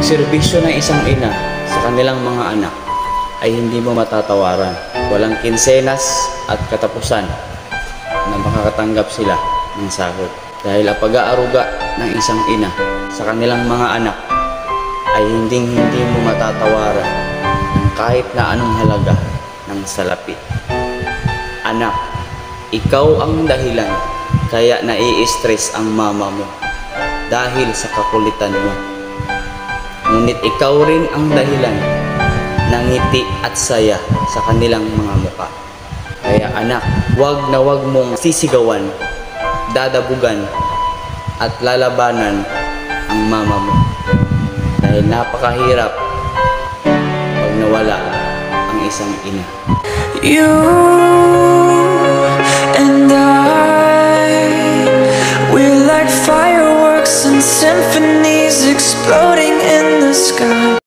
serbisyo ng isang ina sa kanilang mga anak ay hindi mo matatawaran. Walang kinsenas at katapusan na makakatanggap sila ng sahod. Dahil ang pag-aaruga ng isang ina sa kanilang mga anak ay hindi mo matatawaran ng kahit na anong halaga ng salapi. Anak, ikaw ang dahilan kaya nai-stress ang mama mo dahil sa kakulitan mo. Ngunit ikaw rin ang dahilan ng ngiti at saya sa kanilang mga muka. Kaya anak, wag na wag mong sisigawan, dadabugan at lalabanan ang mama mo. Dahil napakahirap pag nawala ang isang ina. You and I, we're like fireworks and symphonies exploding